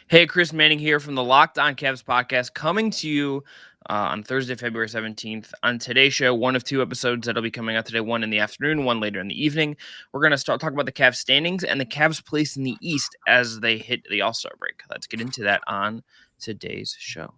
Hey, Chris Manning here from the Locked On Cavs podcast, coming to you on Thursday, February 17th. On today's show, one of two episodes that'll be coming out today, one in the afternoon, one later in the evening. We're going to start talking about the Cavs standings and the Cavs place in the East as they hit the All-Star break. Let's get into that on today's show.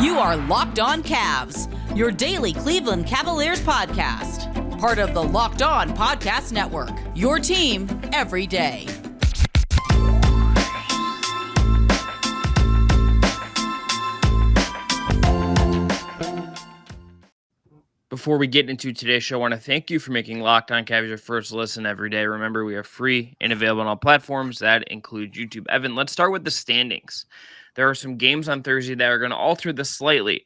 You are Locked On Cavs, your daily Cleveland Cavaliers podcast. Part of the Locked On Podcast Network, your team every day. Before we get into today's show, I want to thank you for making Locked On Cavs your first listen every day. Remember, we are free and available on all platforms. That includes YouTube. Evan, let's start with the standings. There are some games on Thursday that are going to alter this slightly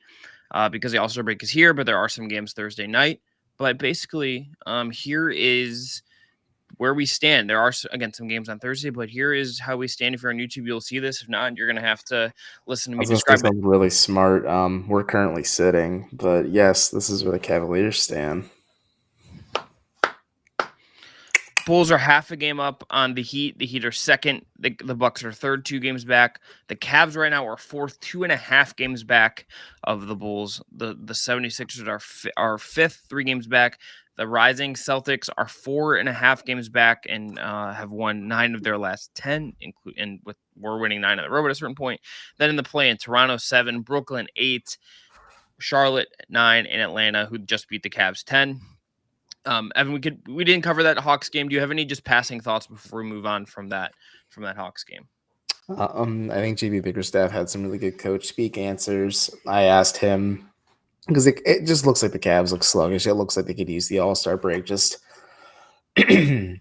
because the All-Star break is here, but there are some games Thursday night. But basically, here is where we stand. There are, again, some games on Thursday, but here is how we stand. If you're on YouTube, you'll see this. If not, you're going to have to listen to me describe it. Something really smart. We're currently sitting, but yes, this is where the Cavaliers stand. Bulls are half a game up on the Heat. The Heat are second. The Bucks are third, 2 games back. The Cavs right now are fourth, 2.5 games back of the Bulls. The 76ers are fifth, 3 games back. The rising Celtics are 4.5 games back and have won 9 of their last 10, and we're winning 9 on the road at a certain point. Then in the play-in, Toronto 7, Brooklyn 8, Charlotte 9, and Atlanta, who just beat the Cavs 10. Evan, we didn't cover that Hawks game. Do you have any just passing thoughts before we move on from that Hawks game? I think JB Bickerstaff had some really good coach speak answers. I asked him because it just looks like the Cavs look sluggish. It looks like they could use the All-Star break. Just we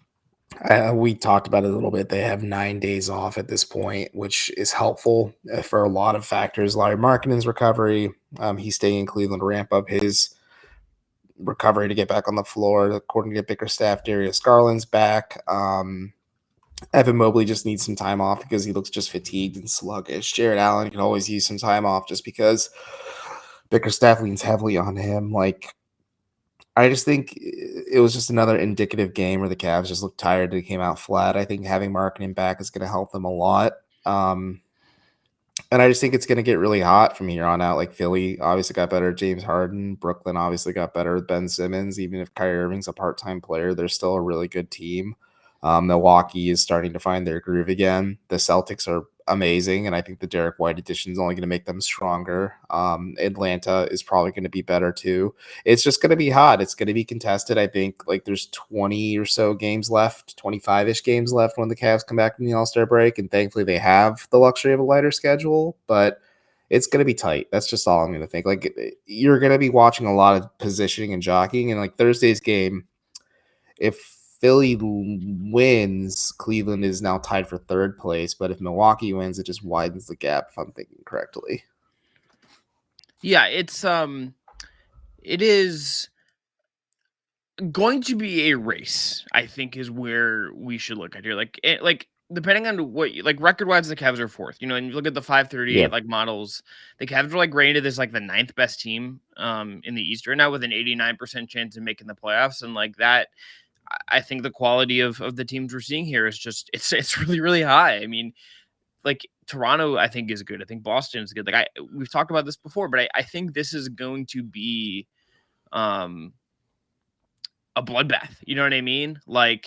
talked about it a little bit. They have 9 days off at this point, which is helpful for a lot of factors. Larry Markkanen's recovery. He's staying in Cleveland to ramp up his recovery to get back on the floor. According to Bickerstaff, Darius Garland's back. Evan Mobley just needs some time off because he looks just fatigued and sluggish. Jared Allen can always use some time off just because Bickerstaff leans heavily on him. I just think it was just another indicative game where the Cavs just looked tired. They came out flat. I think having Markkanen back is going to help them a lot. And I just think it's going to get really hot from here on out. Like Philly obviously got better. James Harden, Brooklyn obviously got better with Ben Simmons. Even if Kyrie Irving's a part-time player, they're still a really good team. Milwaukee is starting to find their groove again. The Celtics are amazing, and I think the Derek White addition is only going to make them stronger. Atlanta is probably going to be better too. It's just going to be hot. It's going to be contested. I think there's 20 or so games left, 25-ish games left when the Cavs come back from the All-Star break, and thankfully they have the luxury of a lighter schedule, but it's going to be tight. That's just all I'm going to think. You're going to be watching a lot of positioning and jockeying, and Thursday's game, if Philly wins, Cleveland is now tied for third place. But if Milwaukee wins, it just widens the gap, if I'm thinking correctly. Yeah, it is going to be a race, I think, is where we should look at here. Depending on what, record-wise, the Cavs are fourth. And you look at the 538 models, the Cavs are rated as the 9th best team in the East right now with an 89% chance of making the playoffs, and that. I think the quality of the teams we're seeing here is just it's really, really high. I mean, Toronto, I think, is good. I think Boston is good. We've talked about this before, but I think this is going to be a bloodbath. You know what I mean? I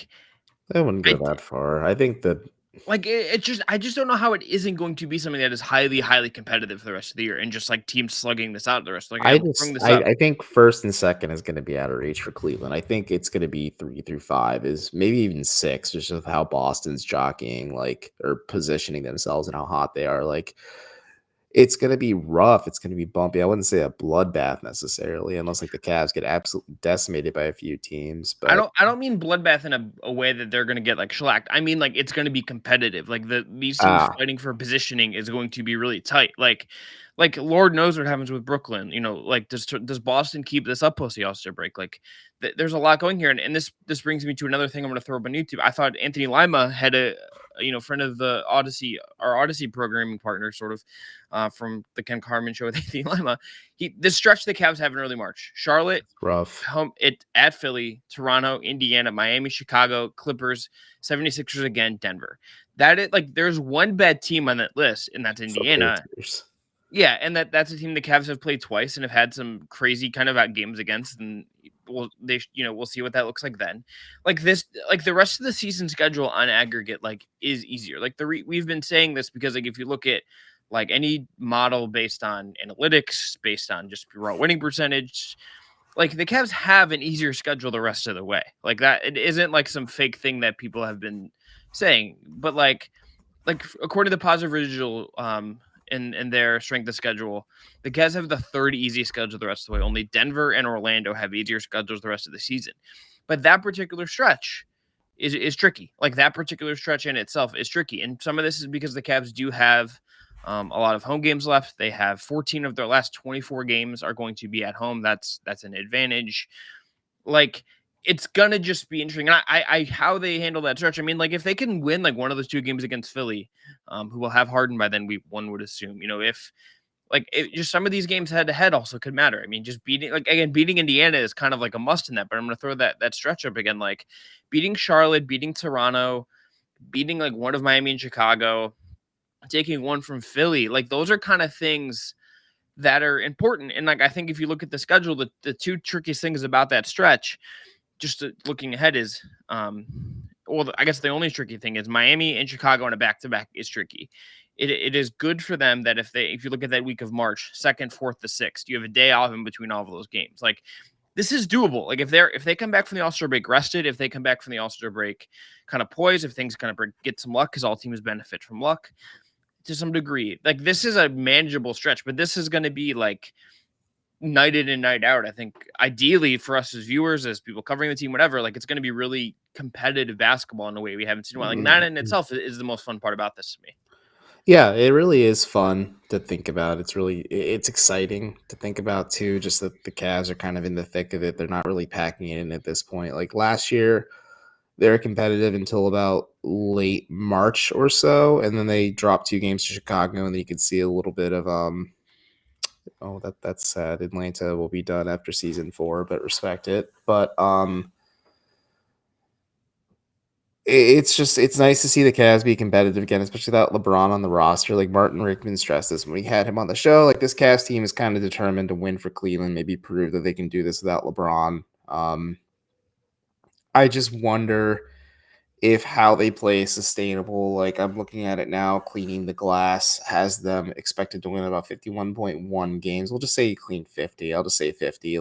wouldn't go that far. I think that I just don't know how it isn't going to be something that is highly, highly competitive for the rest of the year, and just teams slugging this out the rest. I think first and second is going to be out of reach for Cleveland. I think it's going to be 3 through 5, is maybe even 6, just of how Boston's jockeying, or positioning themselves and how hot they are. It's going to be rough. It's going to be bumpy. I wouldn't say a bloodbath necessarily, unless the Cavs get absolutely decimated by a few teams. But I don't mean bloodbath in a way that they're going to get shellacked. I mean it's going to be competitive. These teams fighting for positioning is going to be really tight. Like, Lord knows what happens with Brooklyn. Like, does Boston keep this up post the All-Star break? Like, there's a lot going here, and this brings me to another thing I'm going to throw up on YouTube. I thought Anthony Lima had a friend of the Odyssey, our Odyssey programming partner, sort of, from the Ken Carmen show with Anthony Lima. This stretch the Cavs have in early March: Charlotte, Rough. home at Philly, Toronto, Indiana, Miami, Chicago, Clippers, 76ers again, Denver. There's one bad team on that list, and that's Indiana. Yeah, and that's a team the Cavs have played twice and have had some crazy kind of out games against, and we'll see what that looks like then. Like the rest of the season schedule on aggregate is easier. Like we've been saying this because if you look at any model based on analytics, based on just raw winning percentage, the Cavs have an easier schedule the rest of the way. Like that, it isn't some fake thing that people have been saying, but according to the positive residual, in their strength of schedule, the Cavs have the third easiest schedule the rest of the way. Only Denver and Orlando have easier schedules the rest of the season. But that particular stretch is tricky. Like that particular stretch in itself is tricky. And some of this is because the Cavs do have a lot of home games left. They have 14 of their last 24 games are going to be at home. That's an advantage. It's gonna just be interesting. And I how they handle that stretch. I mean, if they can win one of those two games against Philly, who will have Harden by then, one would assume. If just some of these games head to head also could matter. I mean, just beating Indiana is kind of a must in that. But I'm gonna throw that stretch up again, beating Charlotte, beating Toronto, beating one of Miami and Chicago, taking one from Philly. Those are kind of things that are important. And I think if you look at the schedule, the two trickiest things about that stretch, just looking ahead, is I guess the only tricky thing is Miami and Chicago on a back-to-back is tricky. It is good for them that if you look at that week of March 2nd, 4th to 6th, you have a day off in between all of those games. This is doable. If they come back from the All-Star break rested, if they come back from the All-Star break kind of poised, if things kind of get some luck, because all teams benefit from luck to some degree. This is a manageable stretch, but this is going to be night in and night out. I think ideally for us as viewers, as people covering the team, whatever, it's going to be really competitive basketball in a way we haven't seen. That in itself is the most fun part about this to me. Yeah, it really is fun to think about. It's exciting to think about too. Just that the Cavs are kind of in the thick of it. They're not really packing it in at this point. Like last year, they were competitive until about late March or so, and then they dropped 2 games to Chicago, and then you could see a little bit of that's sad. Atlanta will be done after season 4, but respect it. But it's nice to see the Cavs be competitive again, especially without LeBron on the roster. Like Martin Rickman stressed this when we had him on the show. Like this Cavs team is kind of determined to win for Cleveland, maybe prove that they can do this without LeBron. I just wonder if how they play is sustainable. Like I'm looking at it now, Cleaning the Glass has them expected to win about 51.1 games. We'll just say clean 50. I'll just say 50.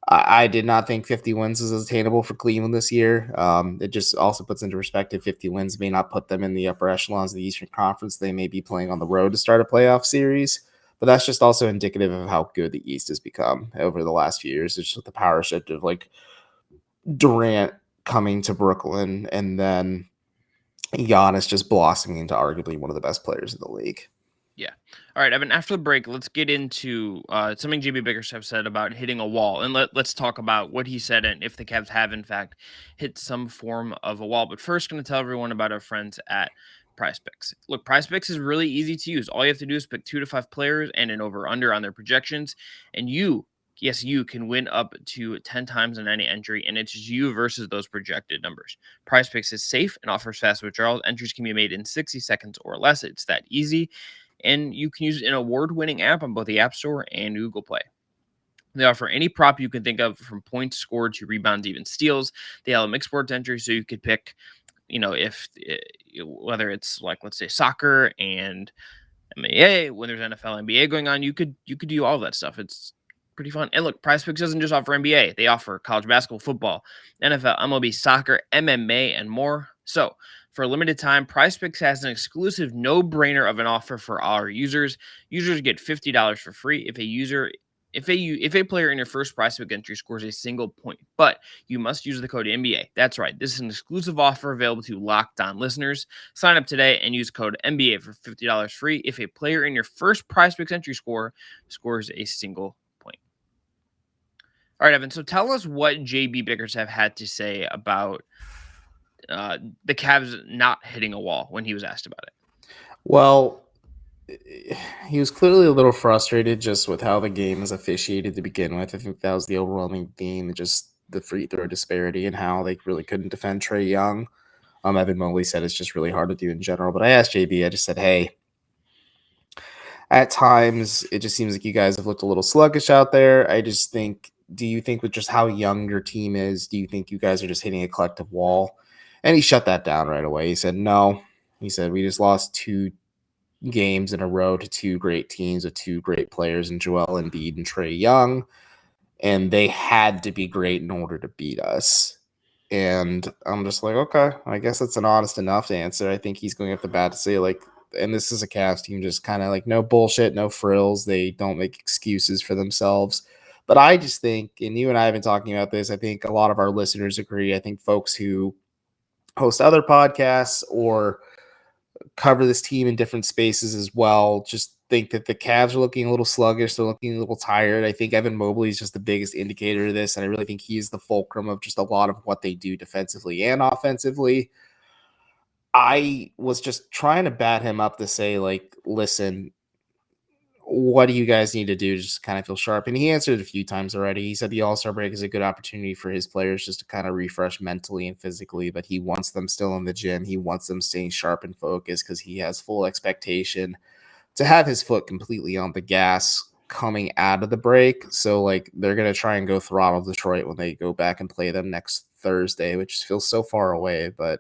I did not think 50 wins is attainable for Cleveland this year. It just also puts into perspective 50 wins may not put them in the upper echelons of the Eastern Conference. They may be playing on the road to start a playoff series, but that's just also indicative of how good the East has become over the last few years. It's just with the power shift of Durant coming to Brooklyn and then Giannis just blossoming into arguably one of the best players in the league. Yeah. All right, Evan, after the break, let's get into something JB Bickerstaff said about hitting a wall. And let's talk about what he said and if the Cavs have, in fact, hit some form of a wall. But first, going to tell everyone about our friends at PrizePicks. Look, PrizePicks is really easy to use. All you have to do is pick 2 to 5 players and an over-under on their projections. And you can win up to 10 times in any entry, and it's you versus those projected numbers. PrizePicks is safe and offers fast withdrawals. Entries can be made in 60 seconds or less. It's that easy. And you can use an award-winning app on both the App Store and Google Play. They offer any prop you can think of, from points scored to rebounds, even steals. They allow mixed sports entries, so you could pick, whether it's let's say soccer and NBA, when there's NFL, NBA going on, you could do all of that stuff. It's pretty fun. And look, PrizePicks doesn't just offer NBA. They offer college basketball, football, NFL, MLB, soccer, MMA, and more. So for a limited time, PrizePicks has an exclusive no-brainer of an offer for our users. Users get $50 for free if a user If a player in your first PrizePick entry scores a single point, but you must use the code NBA. That's right. This is an exclusive offer available to Locked On listeners. Sign up today and use code NBA for $50 free if a player in your first PrizePicks entry scores a single point. All right, Evan. So tell us what JB Biggers have had to say about the Cavs not hitting a wall when he was asked about it. Well, he was clearly a little frustrated just with how the game is officiated to begin with. I think that was the overwhelming theme, just the free throw disparity and how they really couldn't defend Trae Young. Evan Mobley said it's just really hard to do in general. But I asked JB, I just said, hey, at times it just seems like you guys have looked a little sluggish out there. I just think, do you think with just how young your team is, do you think you guys are just hitting a collective wall? And he shut that down right away. He said, no. He said, we just lost 2 games in a row to 2 great teams with 2 great players in Joel Embiid and Trae Young, and they had to be great in order to beat us. And I'm just like, okay, I guess that's an honest enough answer. I think he's going up the bat to say, like, and this is a Cavs team, just kind of like no bullshit, no frills. They don't make excuses for themselves. But I just think, and you and I have been talking about this, I think a lot of our listeners agree. I think folks who host other podcasts or cover this team in different spaces as well just think that the Cavs are looking a little sluggish. They're looking a little tired. I think Evan Mobley is just the biggest indicator of this, and I really think he's the fulcrum of just a lot of what they do defensively and offensively. I was just trying to bat him up to say, like, listen, what do you guys need to do to just kind of feel sharp? And he answered a few times already. He said the All-Star break is a good opportunity for his players just to kind of refresh mentally and physically, but he wants them still in the gym. He wants them staying sharp and focused because he has full expectation to have his foot completely on the gas coming out of the break. So, like, they're going to try and go throttle Detroit when they go back and play them next Thursday, which feels so far away, but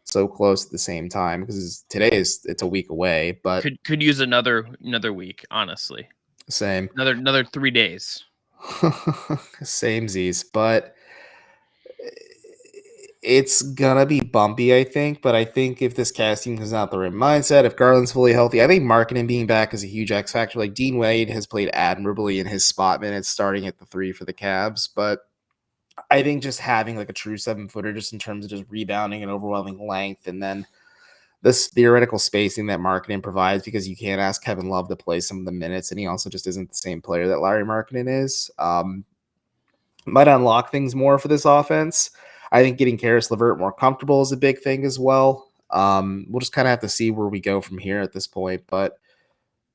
so close at the same time because it's a week away, but Could use another week, honestly. same. Another 3 days. Same Z's, but it's gonna be bumpy, I think. But I think if this casting comes out the right mindset, if Garland's fully healthy, I think marketing being back is a huge X factor. Like Dean Wade has played admirably in his spot minutes, starting at the 3 for the Cavs, but I think just having like a true 7-footer, just in terms of just rebounding and overwhelming length, and then this theoretical spacing that Markkanen provides, because you can't ask Kevin Love to play some of the minutes, and he also just isn't the same player that Larry Markkanen is. Might unlock things more for this offense. I think getting Karis LeVert more comfortable is a big thing as well. We'll just kind of have to see where we go from here at this point, but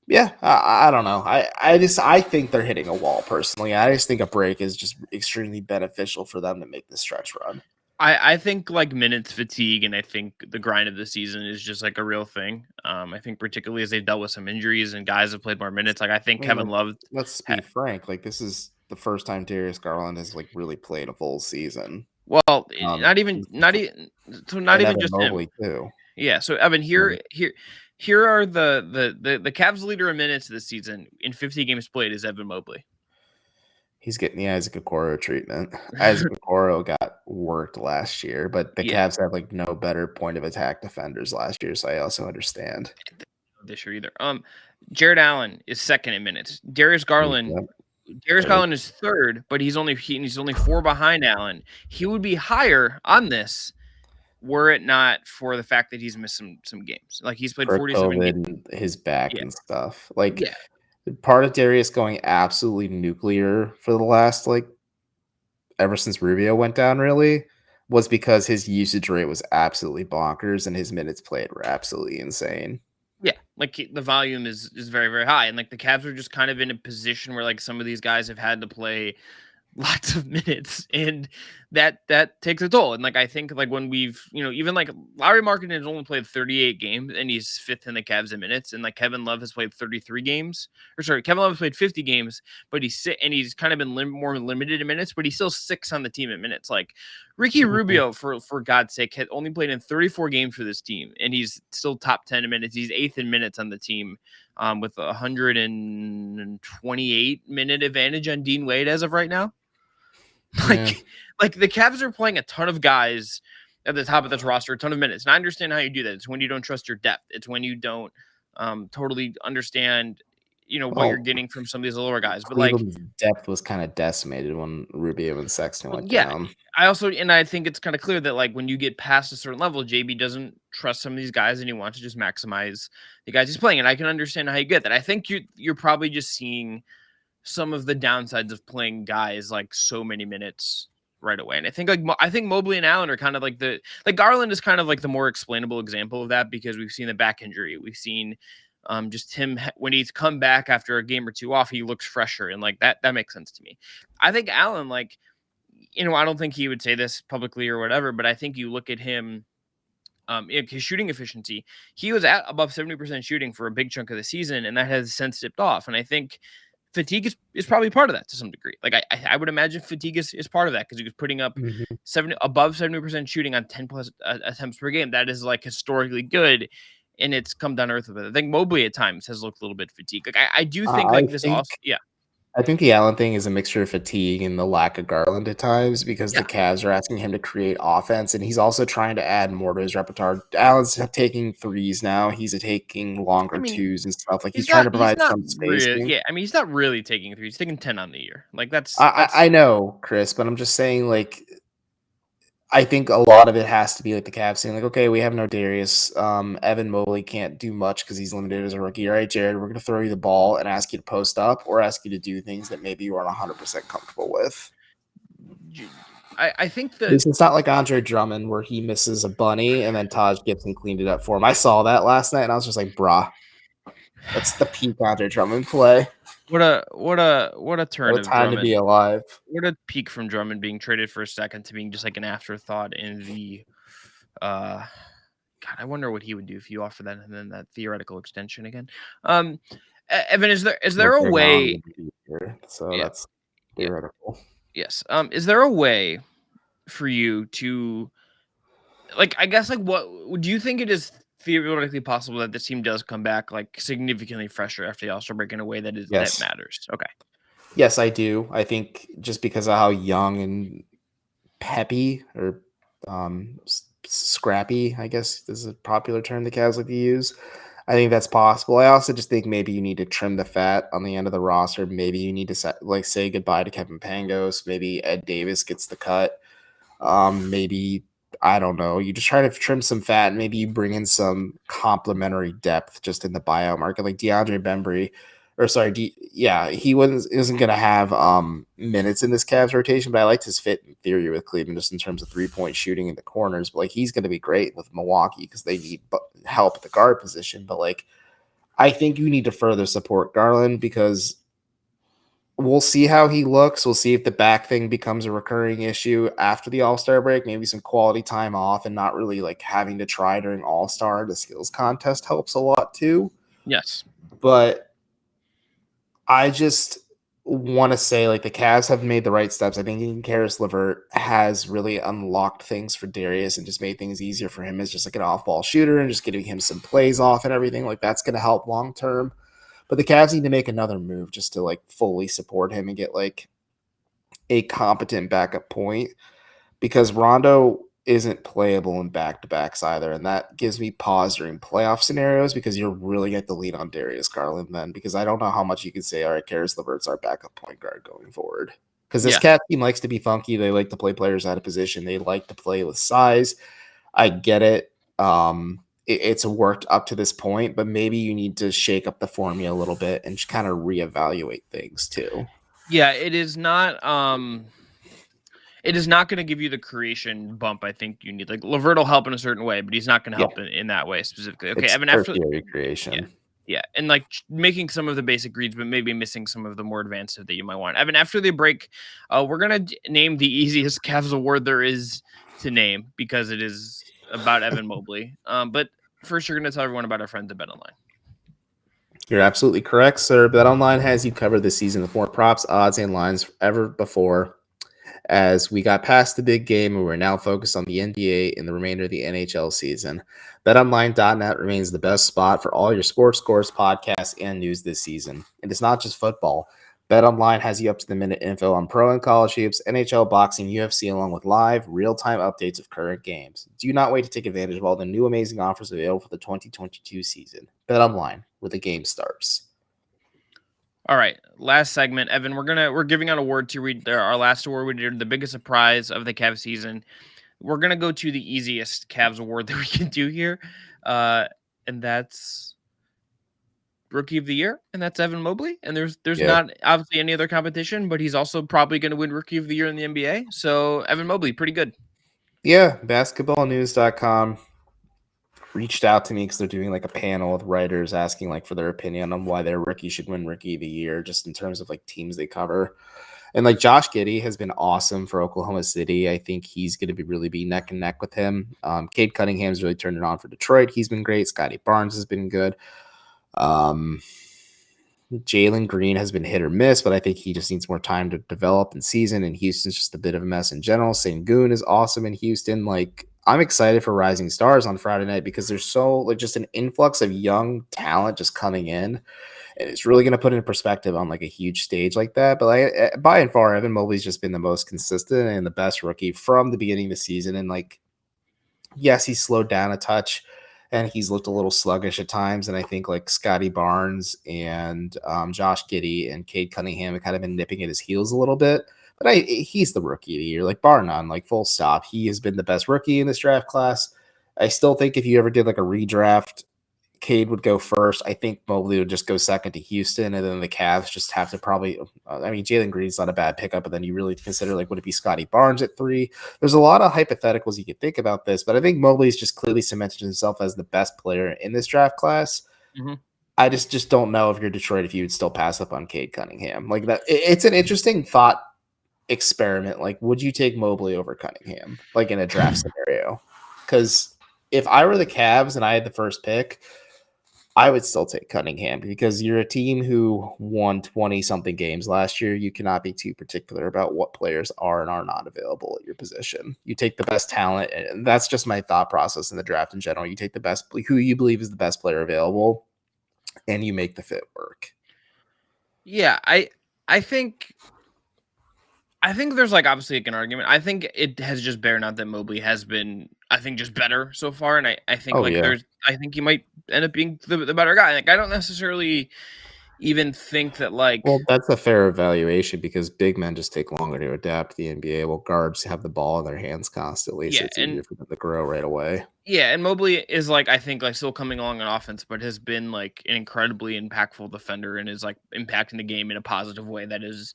yeah, I don't know. I think they're hitting a wall personally. I just think a break is just extremely beneficial for them to make this stretch run. I think like minutes fatigue, and I think the grind of the season is just like a real thing. I think particularly as they've dealt with some injuries and guys have played more minutes. Like I think Kevin Love. Let's be frank. Like this is the first time Darius Garland has like really played a full season. Well, not even just Mobley him. Too. Yeah. So Evan, here are the Cavs leader in minutes this season in 50 games played is Evan Mobley. He's getting the Isaac Okoro treatment. Isaac Okoro got worked last year, but the Cavs had like no better point of attack defenders last year, so I also understand. This year either. Jared Allen is second in minutes. Darius Garland is third, but he's only 4 behind Allen. He would be higher on this were it not for the fact that he's missed some games. Like he's played 47 games. His back and stuff. Like part of Darius going absolutely nuclear for the last ever since Rubio went down really was because his usage rate was absolutely bonkers and his minutes played were absolutely insane. Yeah, like the volume is very, very high. And like the Cavs are just kind of in a position where like some of these guys have had to play lots of minutes, and that takes a toll. And like I think like when we've even like Larry Markkanen has only played 38 games and he's 5th in the Cavs in minutes, and like Kevin Love has played 33 games, Kevin Love has played 50 games, but he's kind of been more limited in minutes, but he's still 6th on the team in minutes. Like Ricky Rubio, for God's sake, had only played in 34 games for this team, and he's still top 10 in minutes. He's 8th in minutes on the team, with 128 minute advantage on Dean Wade as of right now. Like the Cavs are playing a ton of guys at the top of this roster, a ton of minutes. And I understand how you do that. It's when you don't trust your depth. It's when you don't totally understand what you're Well, getting from some of these lower guys. But like, Cleveland's depth was kind of decimated when Rubio and Sexton well, went yeah, down. I think it's kind of clear that like when you get past a certain level, JB doesn't trust some of these guys and he wants to just maximize the guys he's playing. And I can understand how you get that. I think you're probably just seeing some of the downsides of playing guys like so many minutes right away. And I think I think Mobley and Allen are kind of like Garland is kind of like the more explainable example of that because we've seen the back injury. We've seen just him when he's come back after a game or two off, he looks fresher and like that makes sense to me. I think Allen, like, I don't think he would say this publicly or whatever, but I think you look at him, his shooting efficiency, he was at above 70% shooting for a big chunk of the season, and that has since dipped off. And I think fatigue is probably part of that to some degree. Like I would imagine fatigue is part of that because he was putting up Mhm. above 70% shooting on 10 plus attempts per game. That is like historically good, and it's come down to earth with it. I think Mobley at times has looked a little bit fatigued. Like I do think I like this think also, yeah, I think the Allen thing is a mixture of fatigue and the lack of Garland at times because the yeah. Cavs are asking him to create offense, and he's also trying to add more to his repertoire. Allen's taking threes now. He's taking I longer mean, twos and stuff. Like he's trying to he's provide not some really, spacing. yeah. I mean, he's not really taking three. He's taking 10 on the year. Like I know, Chris, but I'm just saying, like, I think a lot of it has to be like the Cavs saying, like, okay, we have no Darius. Evan Mobley can't do much because he's limited as a rookie. All right, Jared, we're going to throw you the ball and ask you to post up or ask you to do things that maybe you aren't 100% comfortable with. I think that It's not like Andre Drummond where he misses a bunny and then Taj Gibson cleaned it up for him. I saw that last night and I was just like, brah, that's the peak Andre Drummond play. what a turn What a of time to be Drummond. alive. What a peak from Drummond being traded for a second to being just like an afterthought in the uh God, I wonder what he would do if you offer that and then that theoretical extension again. Um Evan, is there a Bring on way? the future. So Yeah, that's yeah, theoretical. yes. Is there a way for you to, like, I guess, like, what do you think it is theoretically possible that this team does come back like significantly fresher after the All-Star break in a way that Yes. matters? Okay. Yes, I do. I think just because of how young and peppy or scrappy, I guess is a popular term the Cavs like to use. I think that's possible. I also just think maybe you need to trim the fat on the end of the roster. Maybe you need to say goodbye to Kevin Pangos. Maybe Ed Davis gets the cut. Maybe I don't know. You just try to trim some fat. Maybe you bring in some complementary depth just in the buyout market, like DeAndre Bembry, or sorry, he isn't going to have minutes in this Cavs rotation, but I liked his fit in theory with Cleveland just in terms of 3-point shooting in the corners. But like he's going to be great with Milwaukee because they need help at the guard position. But like I think you need to further support Garland because we'll see how he looks. We'll see if the back thing becomes a recurring issue after the All-Star break. Maybe some quality time off and not really like having to try during All-Star. The skills contest helps a lot too. Yes. But I just want to say like the Cavs have made the right steps. I think Karis LeVert has really unlocked things for Darius and just made things easier for him as just like an off-ball shooter and just getting him some plays off and everything. Like that's going to help long term. But the Cavs need to make another move just to like fully support him and get like a competent backup point because Rondo isn't playable in back-to-backs either. And that gives me pause during playoff scenarios because you're really at the lead on Darius Garland then because I don't know how much you can say, all right, Karis LeVert's our backup point guard going forward. Because this Yeah. Cat team likes to be funky. They like to play players out of position. They like to play with size. I get it. It's worked up to this point, but maybe you need to shake up the formula a little bit and just kind of reevaluate things too. Yeah, it is not going to give you the creation bump I think you need. Like LeVert will help in a certain way, but he's not going to help in that way specifically. Okay, It's Evan, after tertiary creation. yeah. Yeah, and like making some of the basic reads, but maybe missing some of the more advanced stuff that you might want. Evan, after the break, we're gonna name the easiest Cavs award there is to name because it is about Evan Mobley. But first, you're gonna tell everyone about our friends at BetOnline. You're absolutely correct, sir. BetOnline has you covered this season with more props, odds, and lines ever before. As we got past the big game and we're now focused on the NBA and the remainder of the NHL season. BetOnline.net remains the best spot for all your sports scores, podcasts, and news this season. And it's not just football. BetOnline has you up to the minute info on pro and college hoops, NHL, boxing, UFC, along with live, real-time updates of current games. Do not wait to take advantage of all the new amazing offers available for the 2022 season. BetOnline, where the game starts. All right, last segment, Evan. We're giving out awards to read our last award. We did the biggest surprise of the Cavs season. We're gonna go to the easiest Cavs award that we can do here, and that's Rookie of the Year, and that's Evan Mobley. And there's Yeah. not obviously any other competition, but he's also probably going to win Rookie of the Year in the NBA. So Evan Mobley, pretty good. Yeah, basketballnews.com reached out to me because they're doing like a panel with writers asking like for their opinion on why their rookie should win Rookie of the Year, just in terms of like teams they cover. And like Josh Giddey has been awesome for Oklahoma City. I think he's going to really be neck and neck with him. Cade Cunningham's really turned it on for Detroit. He's been great. Scotty Barnes has been good. Jalen Green has been hit or miss, but I think he just needs more time to develop in season. And Houston's just a bit of a mess in general. Sengun is awesome in Houston. Like, I'm excited for Rising Stars on Friday night because there's so like just an influx of young talent just coming in. And it's really going to put in perspective on like a huge stage like that. But like, by and far, Evan Mobley's just been the most consistent and the best rookie from the beginning of the season. And like, yes, he's slowed down a touch and he's looked a little sluggish at times. And I think like Scotty Barnes and Josh Giddey and Cade Cunningham have kind of been nipping at his heels a little bit. But he's the rookie of the year, like bar none, like full stop. He has been the best rookie in this draft class. I still think if you ever did like a redraft, Cade would go first. I think Mobley would just go second to Houston, and then the Cavs just have to probably. I mean, Jalen Green's not a bad pickup, but then you really consider like would it be Scotty Barnes at 3? There's a lot of hypotheticals you could think about this, but I think Mobley's just clearly cemented himself as the best player in this draft class. Mm-hmm. I just don't know if you're Detroit if you would still pass up on Cade Cunningham. Like that, it's an interesting thought experiment. Like, would you take Mobley over Cunningham, like in a draft scenario? Because if I were the Cavs and I had the first pick, I would still take Cunningham because you're a team who won 20-something games last year. You cannot be too particular about what players are and are not available at your position. You take the best talent, and that's just my thought process in the draft in general. You take the best, who you believe is the best player available, and you make the fit work. Yeah, I think there's like obviously like an argument. I think it has just borne out that Mobley has been, I think, just better so far, and I think I think he might end up being the better guy. Like I don't necessarily even think that like. Well, that's a fair evaluation because big men just take longer to adapt to the NBA. Well, guards have the ball in their hands constantly, so it's easier for them to grow right away. Yeah, and Mobley is like I think like still coming along on offense, but has been like an incredibly impactful defender and is like impacting the game in a positive way that is.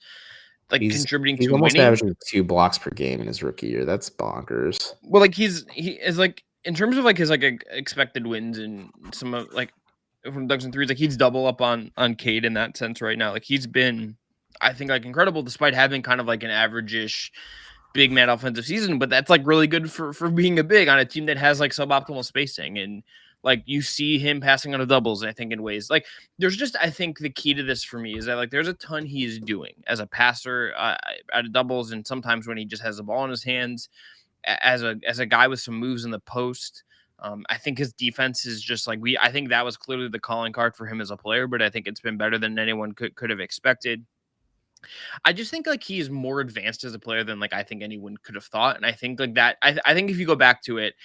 Like contributing to almost winning. Averaging 2 blocks per game in his rookie year. That's bonkers. Well, like he is like in terms of like his like expected wins and some of like from dunks and threes, like he's double up on Cade in that sense right now. Like he's been, I think, like incredible despite having kind of like an average-ish big man offensive season, but that's like really good for being a big on a team that has like suboptimal spacing. And like you see him passing on the doubles, I think, in ways like there's just, I think the key to this for me is that like there's a ton he's doing as a passer out of doubles, and sometimes when he just has the ball in his hands as a guy with some moves in the post. I think his defense is just like I think that was clearly the calling card for him as a player, but I think it's been better than anyone could have expected. I just think like he's more advanced as a player than like I think anyone could have thought, and I think like that. I think if you go back to it.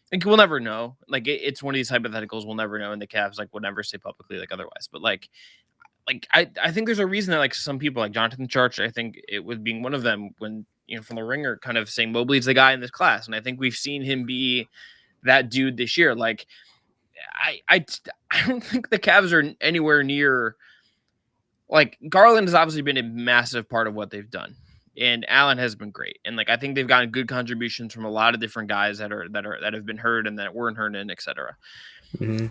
Like we'll never know. Like it's one of these hypotheticals we'll never know, and the Cavs like will never say publicly like otherwise. But like I think there's a reason that like some people like Jonathan Church, I think it was being one of them when from the Ringer kind of saying Mobley's the guy in this class, and I think we've seen him be that dude this year. Like I don't think the Cavs are anywhere near. Like Garland has obviously been a massive part of what they've done. And Allen has been great. And like I think they've gotten good contributions from a lot of different guys that have been hurt and that weren't hurt and et cetera. Mm-hmm.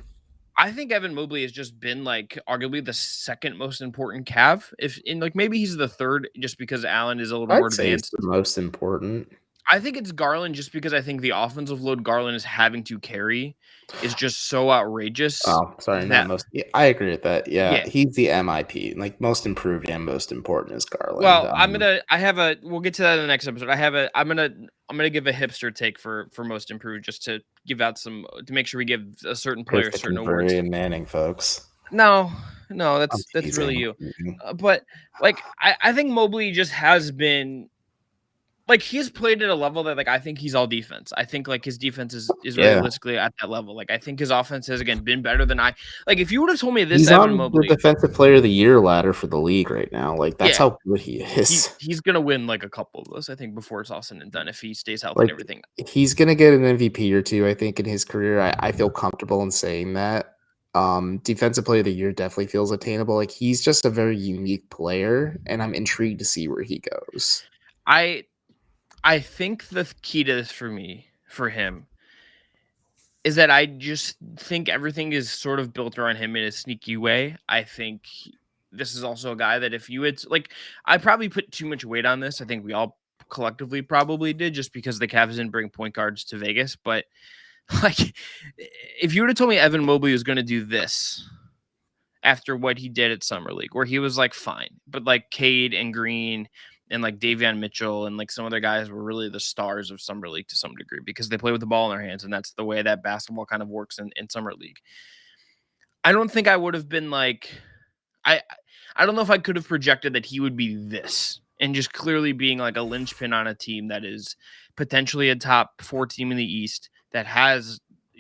I think Evan Mobley has just been like arguably the second most important Cav. If in like maybe he's the third just because Allen is a little more advanced. It's the most important. I think it's Garland just because I think the offensive load Garland is having to carry is just so outrageous. Oh, sorry, not most. Yeah, I agree with that. Yeah, he's the MIP, like most improved and most important is Garland. Well, we'll get to that in the next episode. I'm gonna give a hipster take for most improved just to give out to make sure we give a certain player certain awards. And Manning, folks. No, that's really you. But like I think Mobley just has been like he's played at a level that like I think he's all defense. I think like his defense is Yeah. realistically at that level. Like I think his offense has again been better than I like. If you would have told me this He's Evan on the Mobley, defensive player of the year ladder for the league right now. Like that's yeah, how good he is. he's gonna win like a couple of those. I think before it's all said and done, if he stays healthy and Like everything. he's gonna get an MVP or two, I think, in his career. I feel comfortable in saying that. Defensive player of the year definitely feels attainable. Like he's just a very unique player, and I'm intrigued to see where he goes. I think the key to this for him is that I just think everything is sort of built around him in a sneaky way. I think this is also a guy that if you had like, I probably put too much weight on this. I think we all collectively probably did just because the Cavs didn't bring point guards to Vegas. But like, if you would have told me Evan Mobley was going to do this after what he did at Summer League, where he was like fine, but like Cade and Green and like Davion Mitchell and like some other guys were really the stars of Summer League to some degree because they play with the ball in their hands, and that's the way that basketball kind of works in Summer League. I don't think I would have been like I I don't know if I could have projected that he would be this and just clearly being like a linchpin on a team that is potentially a top 4 team in the East that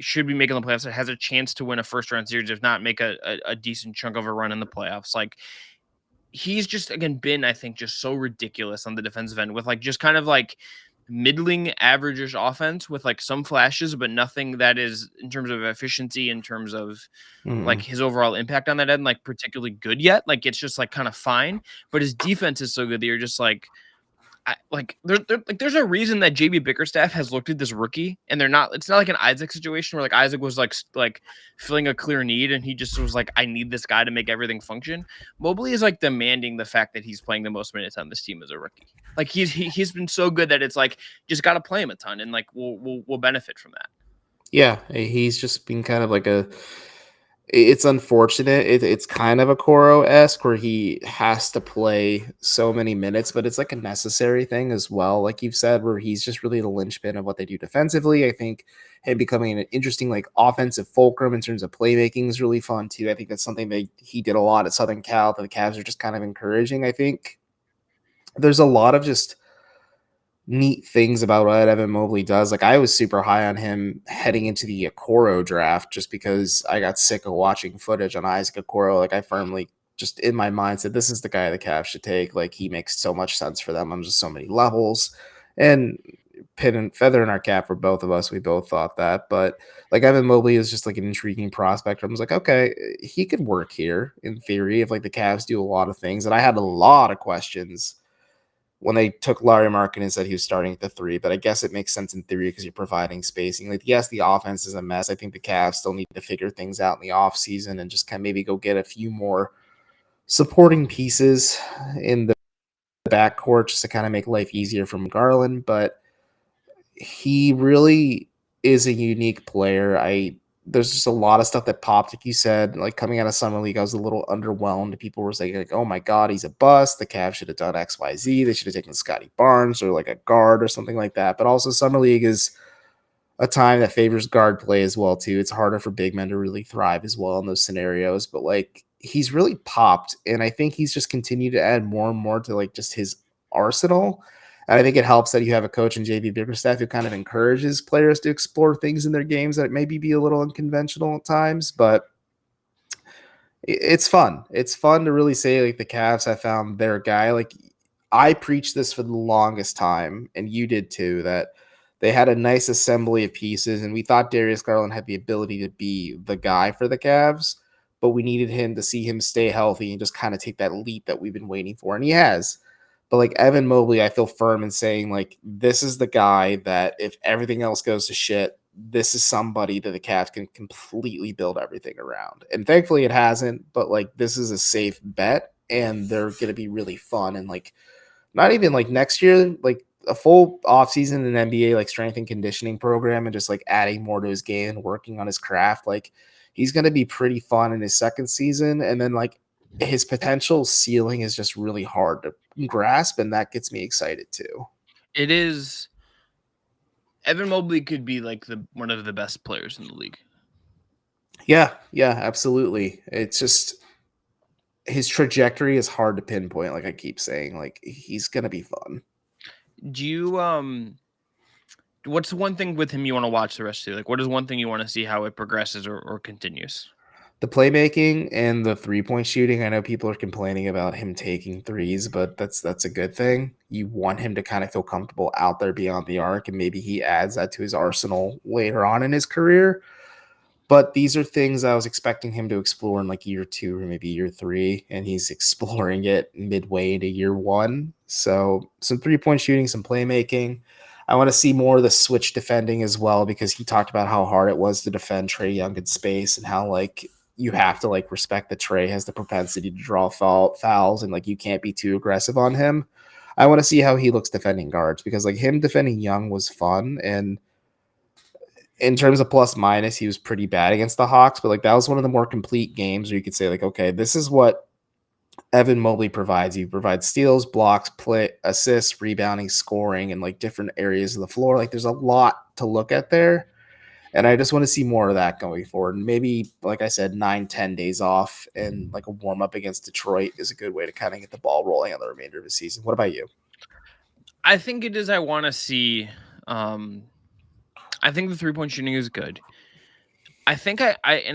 should be making the playoffs, that has a chance to win a first round series, if not make a decent chunk of a run in the playoffs. Like he's just again been, I think, just so ridiculous on the defensive end with like just kind of like middling average-ish offense with like some flashes, but nothing that is in terms of efficiency, in terms of like Mm. his overall impact on that end, like particularly good yet. Like it's just like kind of fine, but his defense is so good that you're just like, there's a reason that JB Bickerstaff has looked at this rookie, and they're not. It's not like an Isaac situation where like Isaac was like filling a clear need, and he just was like, I need this guy to make everything function. Mobley is like demanding the fact that he's playing the most minutes on this team as a rookie. Like he's been so good that it's like just got to play him a ton, and like we'll benefit from that. Yeah, he's just been kind of like a. It's unfortunate. It's kind of a Koro-esque where he has to play so many minutes, but it's like a necessary thing as well. Like you've said, where he's just really the linchpin of what they do defensively. I think him becoming an interesting like offensive fulcrum in terms of playmaking is really fun too. I think that's something that he did a lot at Southern Cal that the Cavs are just kind of encouraging. I think there's a lot of just neat things about what Evan Mobley does. Like I was super high on him heading into the Okoro draft just because I got sick of watching footage on Isaac Okoro. Like I firmly just in my mind said this is the guy the Cavs should take. Like he makes so much sense for them on just so many levels. And pin and feather in our cap for both of us. We both thought that. But like Evan Mobley is just like an intriguing prospect. I was like, okay, he could work here in theory if like the Cavs do a lot of things. And I had a lot of questions when they took Larry Markin and said he was starting at the 3, but I guess it makes sense in theory because you're providing spacing. Like, yes, the offense is a mess. I think the Cavs still need to figure things out in the offseason and just kind of maybe go get a few more supporting pieces in the backcourt just to kind of make life easier from Garland. But he really is a unique player. There's just a lot of stuff that popped, like you said, like coming out of summer league, I was a little underwhelmed. People were saying like, "Oh my god, he's a bust. The Cavs should have done X, Y, Z. They should have taken Scotty Barnes or like a guard or something like that." But also, summer league is a time that favors guard play as well too. It's harder for big men to really thrive as well in those scenarios. But like, he's really popped, and I think he's just continued to add more and more to like just his arsenal. And I think it helps that you have a coach in JB Bickerstaff who kind of encourages players to explore things in their games that maybe be a little unconventional at times, but it's fun. It's fun to really say like the Cavs have found their guy. Like I preached this for the longest time, and you did too, that they had a nice assembly of pieces, and we thought Darius Garland had the ability to be the guy for the Cavs, but we needed him to see him stay healthy and just kind of take that leap that we've been waiting for, and he has. But like Evan Mobley, I feel firm in saying like this is the guy that if everything else goes to shit, this is somebody that the Cavs can completely build everything around. And thankfully it hasn't, but like this is a safe bet and they're going to be really fun. And like not even like next year, like a full offseason in NBA, like strength and conditioning program and just like adding more to his game and working on his craft. Like he's going to be pretty fun in his second season. And then like his potential ceiling is just really hard to grasp. And that gets me excited too. It is. Evan Mobley could be like one of the best players in the league. Yeah, absolutely. It's just his trajectory is hard to pinpoint. Like I keep saying, like he's gonna be fun. Do you what's the one thing with him you want to watch the rest of the year? Like, what is one thing you want to see how it progresses or continues? The playmaking and the 3-point shooting, I know people are complaining about him taking threes, but that's a good thing. You want him to kind of feel comfortable out there beyond the arc, and maybe he adds that to his arsenal later on in his career. But these are things I was expecting him to explore in like year 2 or maybe year 3, and he's exploring it midway into year 1. So some 3-point shooting, some playmaking. I want to see more of the switch defending as well, because he talked about how hard it was to defend Trae Young in space and how like you have to like respect that Trae has the propensity to draw fouls and like you can't be too aggressive on him. I want to see how he looks defending guards, because like him defending Young was fun, and in terms of plus minus, he was pretty bad against the Hawks, but like that was one of the more complete games where you could say like, okay, this is what Evan Mobley provides. He provides steals, blocks, play, assists, rebounding, scoring, and like different areas of the floor. Like there's a lot to look at there. And I just want to see more of that going forward. And maybe, like I said, 9-10 days off and like a warm up against Detroit is a good way to kind of get the ball rolling on the remainder of the season. What about you? I think it is. I want to see. I think the 3-point shooting is good. I think I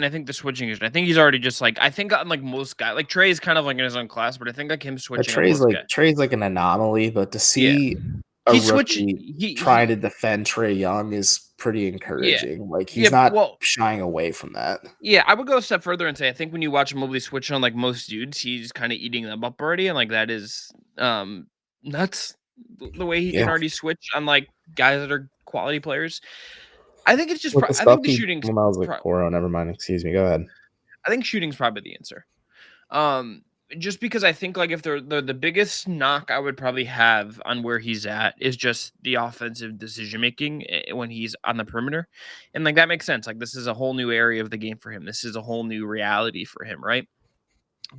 think the switching is. I think he's already just like. I think on like most guys, like Trey is kind of like in his own class, but I think like him switching on most guys. Trey's like an anomaly, but to Yeah, see a he switched. rookie trying to defend Trae Young is pretty Yeah, encouraging. Like yeah. he's not Well, shying away from that. yeah. I would go a step further and say I think when you watch Mobley switch on like most dudes, he's kind of eating them up already, and like that is nuts. The way he can Yeah. already switch on like guys that are quality players. I think it's just. With the I think stuff the he shooting's. when I was like Coro, never mind. Excuse me. Go ahead. I think shooting's probably the answer. Um, just because I think like if the biggest knock I would probably have on where he's at is just the offensive decision making when he's on the perimeter, and like that makes sense. Like this is a whole new area of the game for him. This is a whole new reality for him, right?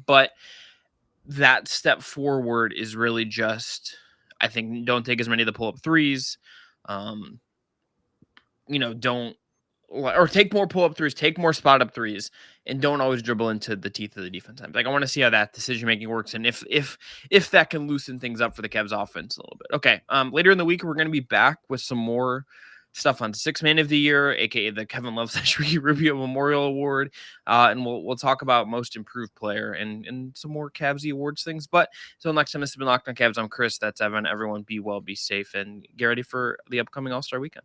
But that step forward is really just, I think, don't take as many of the pull up threes. Um, don't or take more pull up threes, take more spot up threes, and don't always dribble into the teeth of the defense. Like I want to see how that decision making works, and if that can loosen things up for the Cavs offense a little bit. Okay. Later in the week we're going to be back with some more stuff on Sixth Man of the Year, aka the Kevin Love Ricky Rubio Memorial Award, and we'll talk about Most Improved Player and some more Cavs awards things. But until next time, this has been Locked On Cavs. I'm Chris. That's Evan. Everyone, be well, be safe, and get ready for the upcoming All-Star weekend.